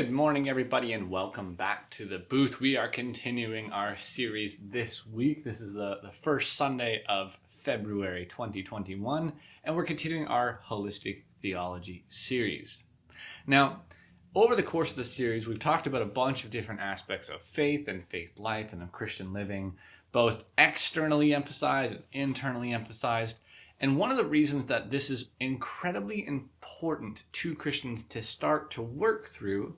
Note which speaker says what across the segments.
Speaker 1: Good morning, everybody, and welcome back to the booth. We are continuing our series this week. This is the first Sunday of February 2021, and we're continuing our Holistic Theology series. Now, over the course of the series, we've talked about a bunch of different aspects of faith and faith life and of Christian living, both externally emphasized and internally emphasized. And one of the reasons that this is incredibly important to Christians to start to work through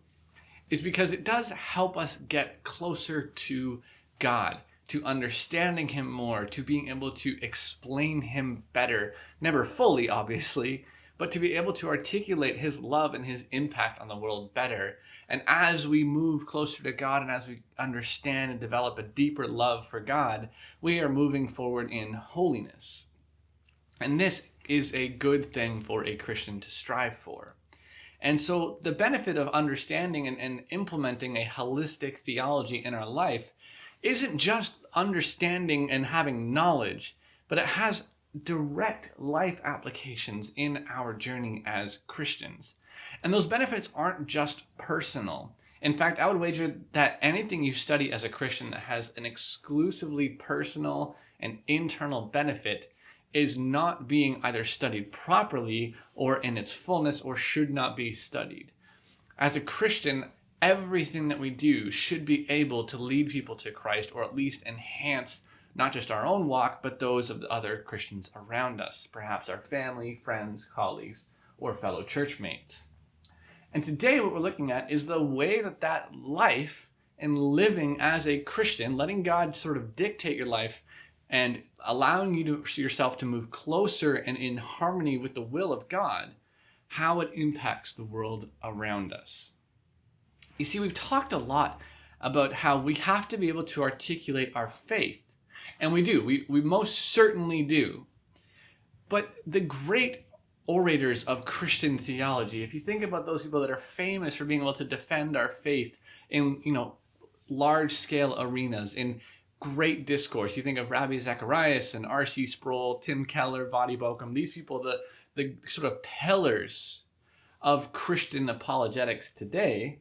Speaker 1: is because it does help us get closer to God, to understanding Him more, to being able to explain Him better, never fully, obviously, but to be able to articulate His love and His impact on the world better. And as we move closer to God and as we understand and develop a deeper love for God, we are moving forward in holiness. And this is a good thing for a Christian to strive for. And so the benefit of understanding and implementing a holistic theology in our life isn't just understanding and having knowledge, but it has direct life applications in our journey as Christians. And those benefits aren't just personal. In fact, I would wager that anything you study as a Christian that has an exclusively personal and internal benefit is not being either studied properly or in its fullness or should not be studied. As a Christian, everything that we do should be able to lead people to Christ or at least enhance not just our own walk, but those of the other Christians around us, perhaps our family, friends, colleagues, or fellow churchmates. And today what we're looking at is the way that life and living as a Christian, letting God sort of dictate your life and allowing yourself to move closer and in harmony with the will of God, how it impacts the world around us. You see, we've talked a lot about how we have to be able to articulate our faith. And we do. We most certainly do. But the great orators of Christian theology, if you think about those people that are famous for being able to defend our faith in, large-scale arenas, in great discourse. You think of Rabbi Zacharias and R.C. Sproul, Tim Keller, Voddie Baucham, these people, the sort of pillars of Christian apologetics today.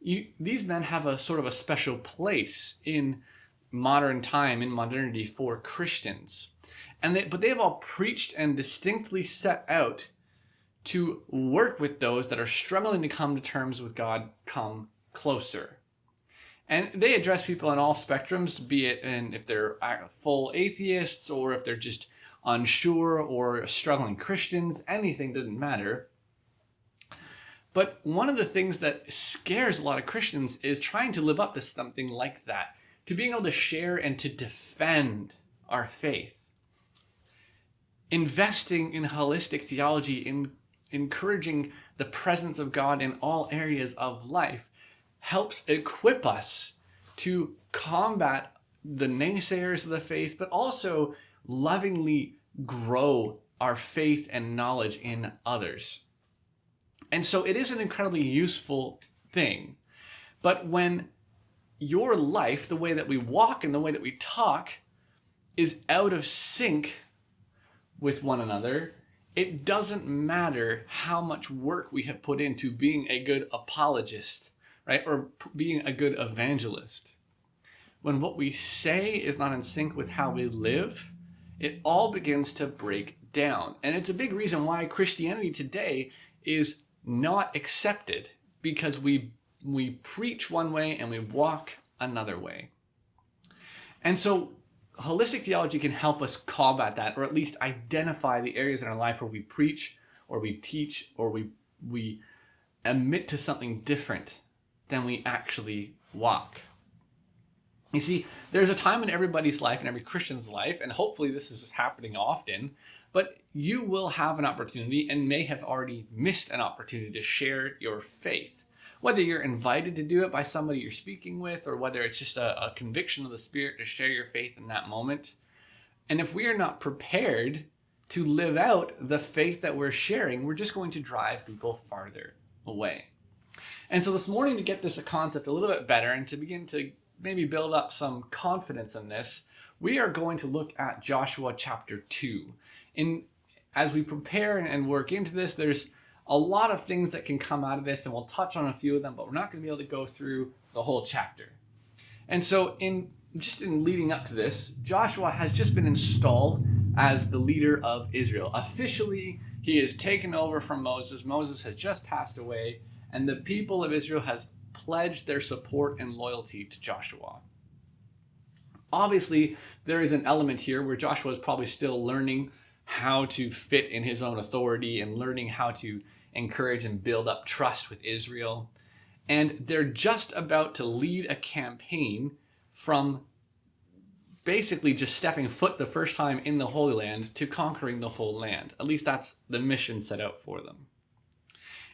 Speaker 1: These men have a sort of a special place in modern time, in modernity for Christians. But they have all preached and distinctly set out to work with those that are struggling to come to terms with God, come closer. And they address people on all spectrums, be it if they're full atheists or if they're just unsure or struggling Christians, anything doesn't matter. But one of the things that scares a lot of Christians is trying to live up to something like that, to being able to share and to defend our faith. Investing in holistic theology, in encouraging the presence of God in all areas of life, helps equip us to combat the naysayers of the faith, but also lovingly grow our faith and knowledge in others. And so it is an incredibly useful thing. But when your life, the way that we walk and the way that we talk, is out of sync with one another, it doesn't matter how much work we have put into being a good apologist, right? Or being a good evangelist. When what we say is not in sync with how we live, it all begins to break down. And it's a big reason why Christianity today is not accepted, because we preach one way and we walk another way. And so holistic theology can help us combat that, or at least identify the areas in our life where we preach or we teach or we admit to something different than we actually walk. You see, there's a time in everybody's life, in every Christian's life, and hopefully this is happening often, but you will have an opportunity and may have already missed an opportunity to share your faith. Whether you're invited to do it by somebody you're speaking with, or whether it's just a conviction of the Spirit to share your faith in that moment. And if we are not prepared to live out the faith that we're sharing, we're just going to drive people farther away. And so this morning, to get this concept a little bit better and to begin to maybe build up some confidence in this, we are going to look at Joshua chapter 2. As we prepare and work into this, there's a lot of things that can come out of this, and we'll touch on a few of them, but we're not going to be able to go through the whole chapter. And so in leading up to this, Joshua has just been installed as the leader of Israel. Officially, he is taken over from Moses. Moses has just passed away, and the people of Israel has pledged their support and loyalty to Joshua. Obviously, there is an element here where Joshua is probably still learning how to fit in his own authority and learning how to encourage and build up trust with Israel. And they're just about to lead a campaign from basically just stepping foot the first time in the Holy Land to conquering the whole land. At least that's the mission set out for them.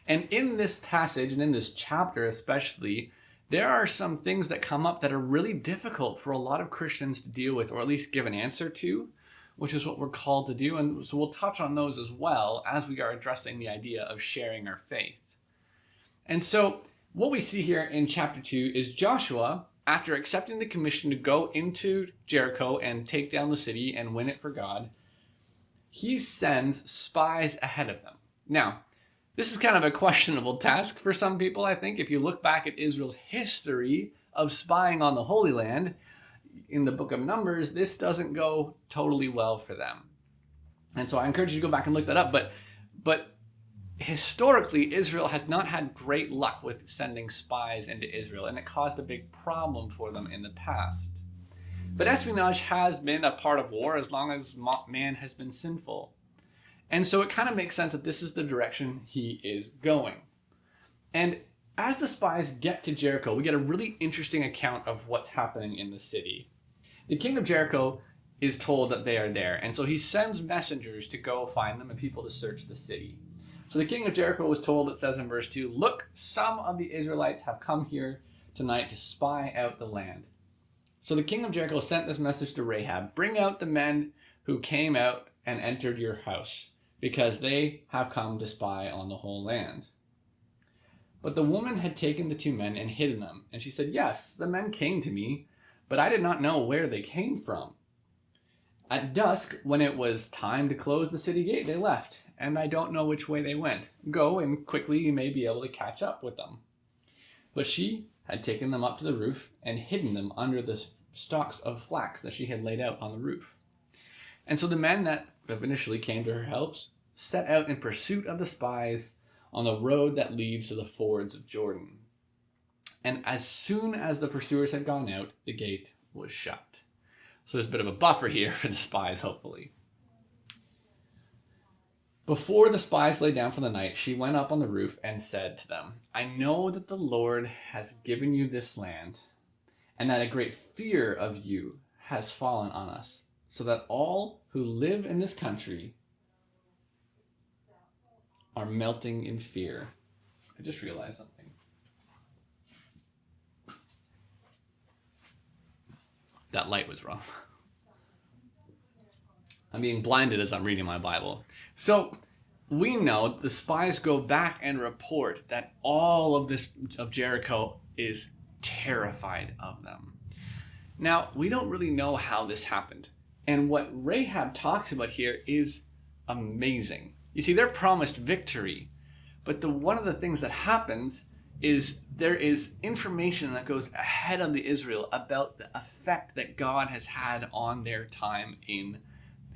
Speaker 1: And in this passage and in this chapter especially, there are some things that come up that are really difficult for a lot of Christians to deal with, or at least give an answer to, which is what we're called to do. And so we'll touch on those as well as we are addressing the idea of sharing our faith. And so what we see here in chapter 2 is Joshua, after accepting the commission to go into Jericho and take down the city and win it for God, he sends spies ahead of them. Now, this is kind of a questionable task for some people, I think. If you look back at Israel's history of spying on the Holy Land, in the book of Numbers, this doesn't go totally well for them. And so I encourage you to go back and look that up. But historically, Israel has not had great luck with sending spies into Israel, and it caused a big problem for them in the past. But espionage has been a part of war as long as man has been sinful. And so it kind of makes sense that this is the direction he is going. And as the spies get to Jericho, we get a really interesting account of what's happening in the city. The king of Jericho is told that they are there, and so he sends messengers to go find them and people to search the city. So the king of Jericho was told, it says in verse 2, "Look, some of the Israelites have come here tonight to spy out the land." So the king of Jericho sent this message to Rahab, "Bring out the men who came out and entered your house, because they have come to spy on the whole land." But the woman had taken the 2 men and hidden them. And she said, "Yes, the men came to me, but I did not know where they came from. At dusk, when it was time to close the city gate, they left, and I don't know which way they went. Go, and quickly you may be able to catch up with them." But she had taken them up to the roof and hidden them under the stalks of flax that she had laid out on the roof. And so the men that initially came to her help set out in pursuit of the spies on the road that leads to the fords of Jordan. And as soon as the pursuers had gone out, the gate was shut. So there's a bit of a buffer here for the spies, hopefully. Before the spies lay down for the night, she went up on the roof and said to them, "I know that the Lord has given you this land, and that a great fear of you has fallen on us, so that all who live in this country are melting in fear." I just realized something. That light was wrong. I'm being blinded as I'm reading my Bible. So we know the spies go back and report that all of Jericho is terrified of them. Now, we don't really know how this happened. And what Rahab talks about here is amazing. You see, they're promised victory. But one of the things that happens is there is information that goes ahead of the Israel about the effect that God has had on their time in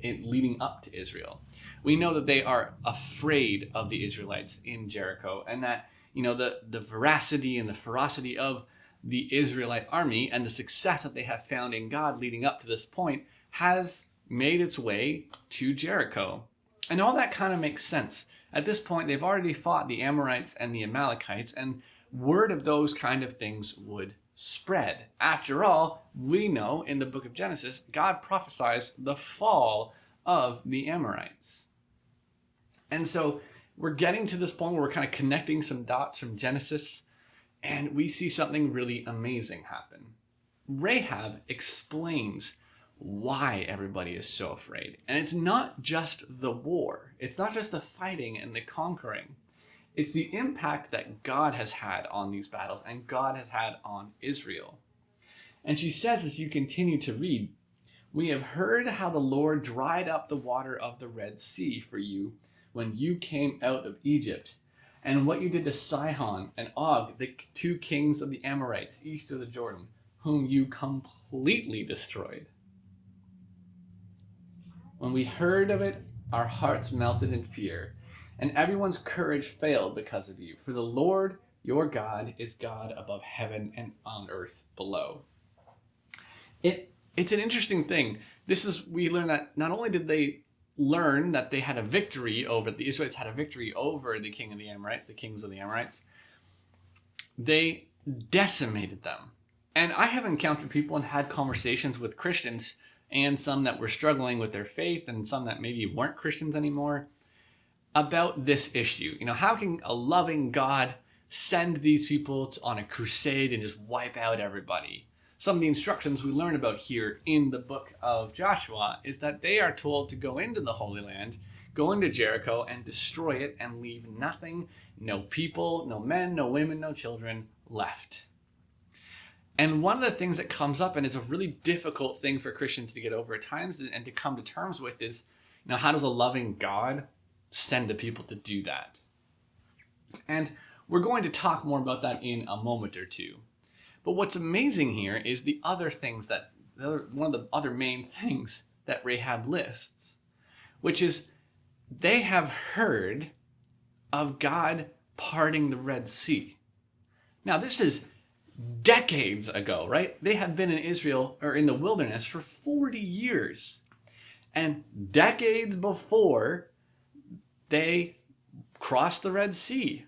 Speaker 1: leading up to Israel. We know that they are afraid of the Israelites in Jericho, and that the veracity and the ferocity of the Israelite army and the success that they have found in God leading up to this point has made its way to Jericho. And all that kind of makes sense. At this point, they've already fought the Amorites and the Amalekites, and word of those kind of things would spread. After all, we know in the book of Genesis, God prophesies the fall of the Amorites. And so we're getting to this point where we're kind of connecting some dots from Genesis, and we see something really amazing happen. Rahab explains why everybody is so afraid. And it's not just the war. It's not just the fighting and the conquering. It's the impact that God has had on these battles and God has had on Israel. And she says, as you continue to read, "We have heard how the Lord dried up the water of the Red Sea for you when you came out of Egypt, and what you did to Sihon and Og, the two kings of the Amorites east of the Jordan, whom you completely destroyed. When we heard of it, our hearts melted in fear, and everyone's courage failed because of you. For the Lord your God is God above heaven and on earth below. It's an interesting thing. We learn that not only did they learn that the Israelites had a victory over the king of the Amorites, the kings of the Amorites, they decimated them. And I have encountered people and had conversations with Christians, and some that were struggling with their faith and some that maybe weren't Christians anymore, about this issue. How can a loving God send these people on a crusade and just wipe out everybody? Some of the instructions we learn about here in the book of Joshua is that they are told to go into the Holy Land, go into Jericho and destroy it and leave nothing, no people, no men, no women, no children left. And one of the things that comes up, and it's a really difficult thing for Christians to get over at times and to come to terms with, is, how does a loving God send the people to do that? And we're going to talk more about that in a moment or two. But what's amazing here is one of the other main things that Rahab lists, which is they have heard of God parting the Red Sea. Now, this is decades ago, right? They have been in Israel or in the wilderness for 40 years. And decades before, they crossed the Red Sea.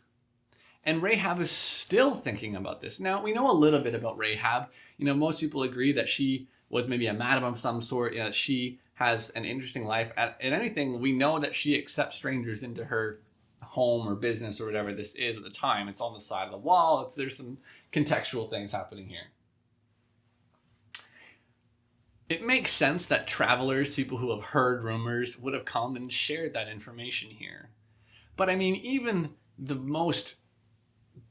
Speaker 1: And Rahab is still thinking about this. Now, we know a little bit about Rahab. Most people agree that she was maybe a madam of some sort. She has an interesting life. In anything, we know that she accepts strangers into her home or business or whatever this is at the time. It's on the side of the wall. There's some contextual things happening here. It makes sense that travelers, people who have heard rumors, would have come and shared that information here. But even the most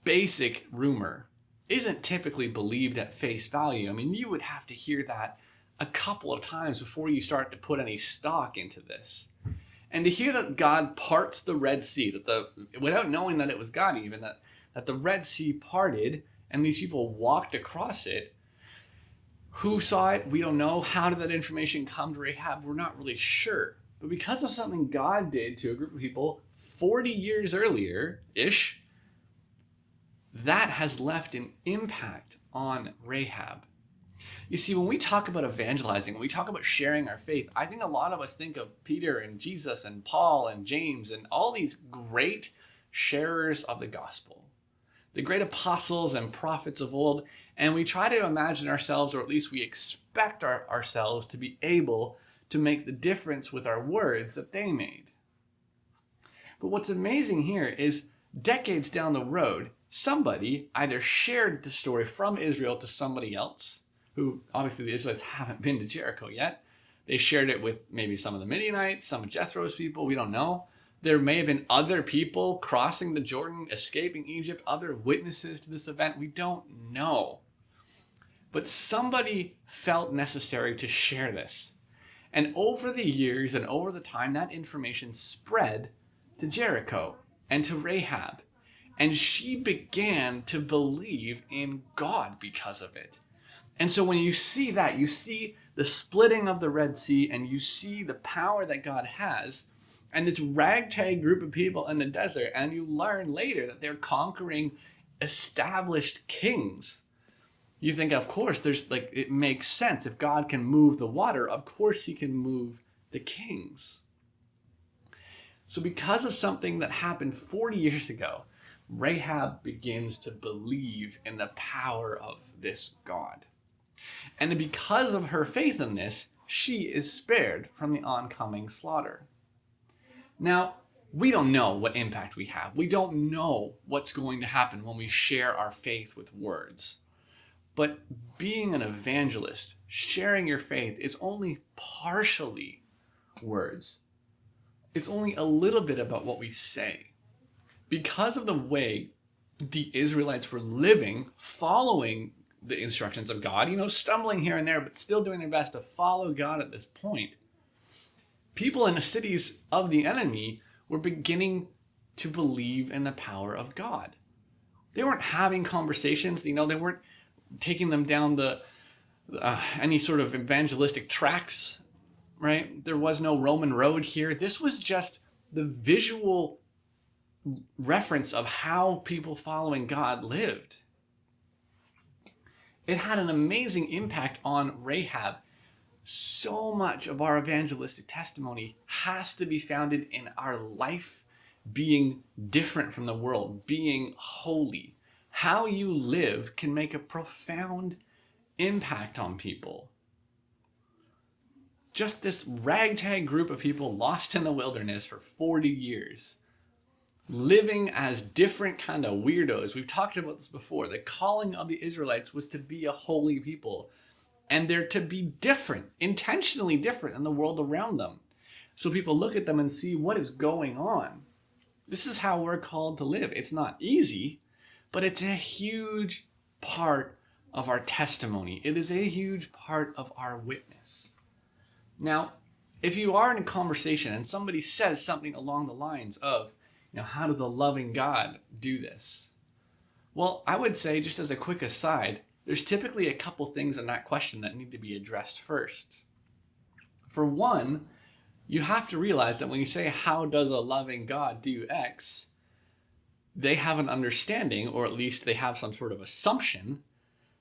Speaker 1: basic rumor isn't typically believed at face value. You would have to hear that a couple of times before you start to put any stock into this. And to hear that God parts the Red Sea, without knowing that it was God even, that the Red Sea parted and these people walked across it. Who saw it? We don't know. How did that information come to Rahab? We're not really sure. But because of something God did to a group of people 40 years earlier-ish, that has left an impact on Rahab. You see, when we talk about evangelizing, when we talk about sharing our faith, I think a lot of us think of Peter and Jesus and Paul and James and all these great sharers of the gospel, the great apostles and prophets of old, and we try to imagine ourselves, or at least we expect ourselves to be able to make the difference with our words that they made. But what's amazing here is decades down the road, somebody either shared the story from Israel to somebody else, who obviously the Israelites haven't been to Jericho yet. They shared it with maybe some of the Midianites, some of Jethro's people, we don't know. There may have been other people crossing the Jordan, escaping Egypt, other witnesses to this event, we don't know. But somebody felt necessary to share this. And over the years and over the time, that information spread to Jericho and to Rahab. And she began to believe in God because of it. And so when you see that, you see the splitting of the Red Sea and you see the power that God has and this ragtag group of people in the desert, and you learn later that they're conquering established kings. You think, of course, it makes sense. If God can move the water, of course he can move the kings. So because of something that happened 40 years ago, Rahab begins to believe in the power of this God. And because of her faith in this, she is spared from the oncoming slaughter. Now, we don't know what impact we have. We don't know what's going to happen when we share our faith with words. But being an evangelist, sharing your faith, is only partially words. It's only a little bit about what we say. Because of the way the Israelites were living, following the instructions of God, stumbling here and there, but still doing their best to follow God at this point, people in the cities of the enemy were beginning to believe in the power of God. They weren't having conversations, they weren't taking them down the any sort of evangelistic tracks, right? There was no Roman road here. This was just the visual reference of how people following God lived. It had an amazing impact on Rahab. So much of our evangelistic testimony has to be founded in our life being different from the world, being holy. How you live can make a profound impact on people. Just this ragtag group of people lost in the wilderness for 40 years, living as different kind of weirdos. We've talked about this before. The calling of the Israelites was to be a holy people, and they're to be different, intentionally different than the world around them. So people look at them and see what is going on. This is how we're called to live. It's not easy, but it's a huge part of our testimony. It is a huge part of our witness. Now, if you are in a conversation and somebody says something along the lines of, how does a loving God do this? Well, I would say, just as a quick aside, there's typically a couple things in that question that need to be addressed first. For one, you have to realize that when you say, how does a loving God do X, they have an understanding, or at least they have some sort of assumption,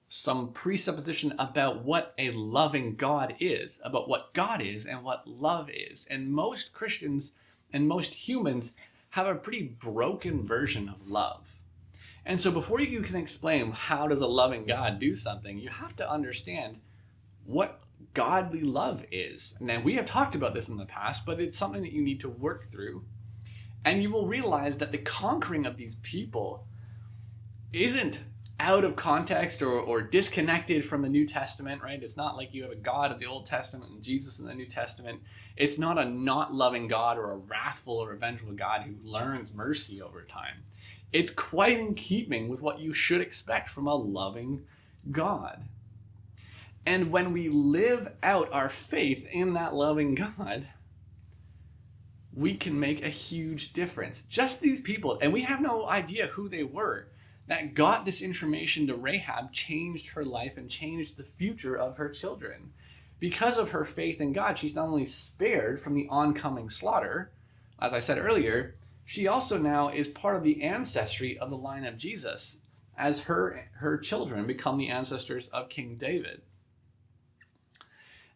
Speaker 1: some presupposition about what a loving God is, about what God is and what love is. And most Christians and most humans have a pretty broken version of love. And so before you can explain how does a loving God do something, you have to understand what godly love is. Now, we have talked about this in the past, but it's something that you need to work through. And you will realize that the conquering of these people isn't out of context or disconnected from the New Testament, right? It's not like you have a God of the Old Testament and Jesus in the New Testament. It's not a not loving God or a wrathful or revengeful God who learns mercy over time. It's quite in keeping with what you should expect from a loving God. And when we live out our faith in that loving God, we can make a huge difference. Just these people, and we have no idea who they were, that got this information to Rahab, changed her life and changed the future of her children. Because of her faith in God, she's not only spared from the oncoming slaughter, as I said earlier, she also now is part of the ancestry of the line of Jesus, as her children become the ancestors of King David.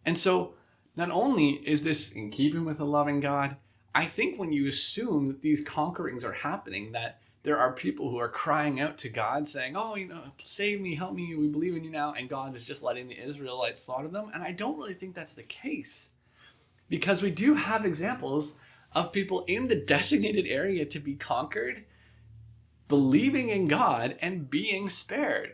Speaker 1: And so, not only is this in keeping with a loving God, I think when you assume that these conquerings are happening, that there are people who are crying out to God saying, save me, help me, we believe in you now, and God is just letting the Israelites slaughter them. And I don't really think that's the case, because we do have examples of people in the designated area to be conquered, believing in God and being spared.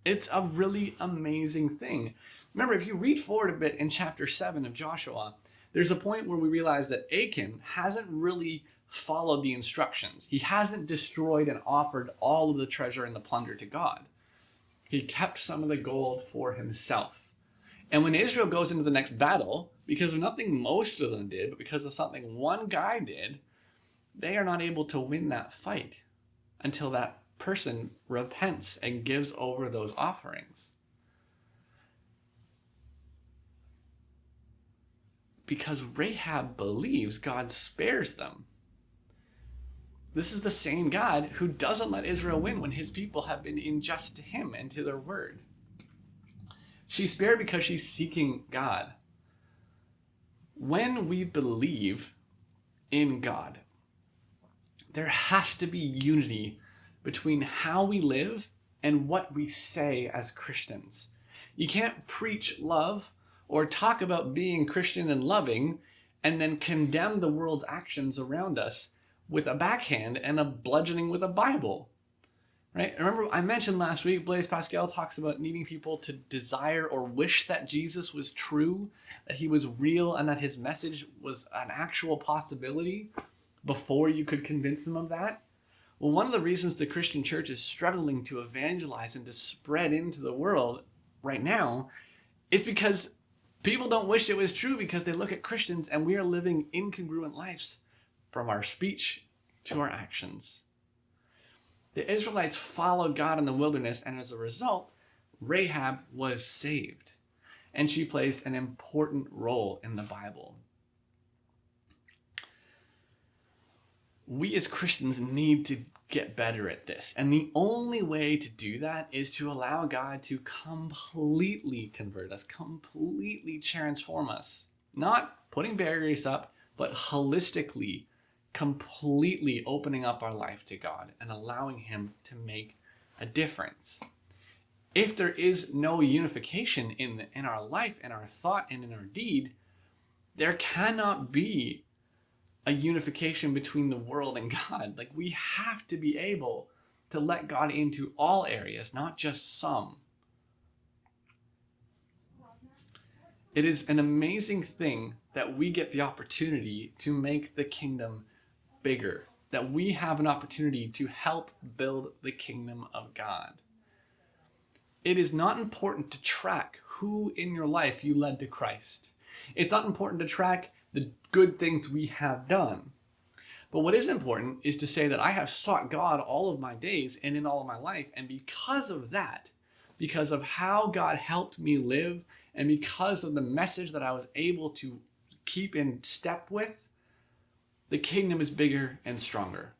Speaker 1: It's a really amazing thing. Remember, if you read forward a bit in chapter 7 of Joshua, there's a point where we realize that Achan hasn't really followed the instructions. He hasn't destroyed and offered all of the treasure and the plunder to God. He kept some of the gold for himself. And when Israel goes into the next battle, because of nothing most of them did, but because of something one guy did, they are not able to win that fight until that person repents and gives over those offerings. Because Rahab believes God spares them. This is the same God who doesn't let Israel win when his people have been unjust to him and to their word. She's spared because she's seeking God. When we believe in God, there has to be unity between how we live and what we say as Christians. You can't preach love or talk about being Christian and loving and then condemn the world's actions around us with a backhand and a bludgeoning with a Bible, right? Remember, I mentioned last week, Blaise Pascal talks about needing people to desire or wish that Jesus was true, that he was real, and that his message was an actual possibility before you could convince them of that. Well, one of the reasons the Christian church is struggling to evangelize and to spread into the world right now is because people don't wish it was true, because they look at Christians and we are living incongruent lives from our speech, to our actions. The Israelites followed God in the wilderness, and as a result, Rahab was saved. And she plays an important role in the Bible. We as Christians need to get better at this. And the only way to do that is to allow God to completely convert us, completely transform us. Not putting barriers up, but holistically, completely opening up our life to God and allowing Him to make a difference. If there is no unification in our life, in our thought, and in our deed, there cannot be a unification between the world and God. Like, we have to be able to let God into all areas, not just some. It is an amazing thing that we get the opportunity to make the kingdom bigger, that we have an opportunity to help build the kingdom of God. It is not important to track who in your life you led to Christ. It's not important to track the good things we have done. But what is important is to say that I have sought God all of my days and in all of my life. And because of that, because of how God helped me live, and because of the message that I was able to keep in step with, the kingdom is bigger and stronger.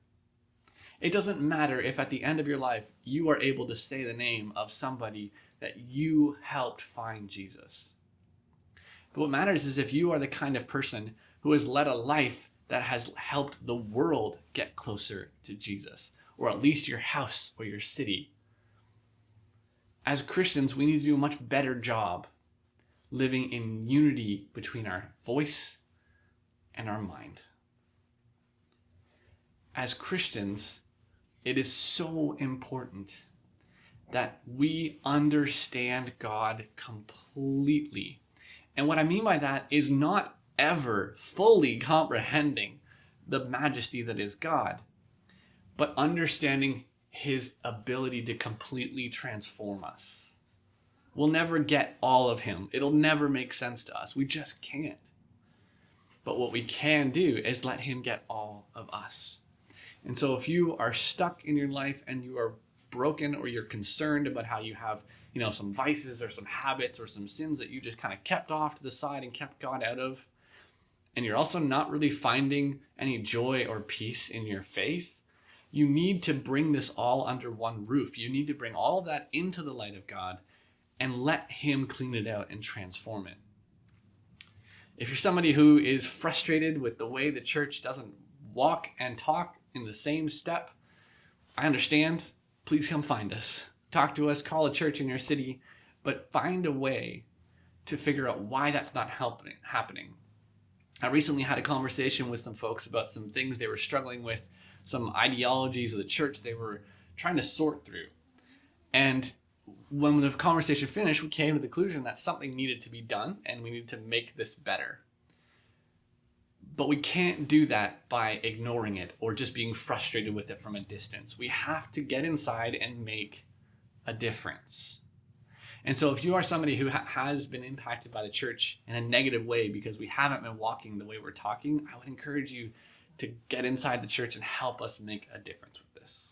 Speaker 1: It doesn't matter if at the end of your life you are able to say the name of somebody that you helped find Jesus. But what matters is if you are the kind of person who has led a life that has helped the world get closer to Jesus, or at least your house or your city. As Christians, we need to do a much better job living in unity between our voice and our mind. As Christians, it is so important that we understand God completely. And what I mean by that is not ever fully comprehending the majesty that is God, but understanding His ability to completely transform us. We'll never get all of Him. It'll never make sense to us. We just can't. But what we can do is let Him get all of us. And so if you are stuck in your life and you are broken, or you're concerned about how you have, some vices or some habits or some sins that you just kind of kept off to the side and kept God out of, and you're also not really finding any joy or peace in your faith, you need to bring this all under one roof. You need to bring all of that into the light of God and let Him clean it out and transform it. If you're somebody who is frustrated with the way the church doesn't walk and talk in the same step, I understand. Please come find us. Talk to us, call a church in your city, but find a way to figure out why that's not happening. I recently had a conversation with some folks about some things they were struggling with, some ideologies of the church they were trying to sort through. And when the conversation finished, we came to the conclusion that something needed to be done and we needed to make this better. But we can't do that by ignoring it or just being frustrated with it from a distance. We have to get inside and make a difference. And so if you are somebody who has been impacted by the church in a negative way because we haven't been walking the way we're talking, I would encourage you to get inside the church and help us make a difference with this.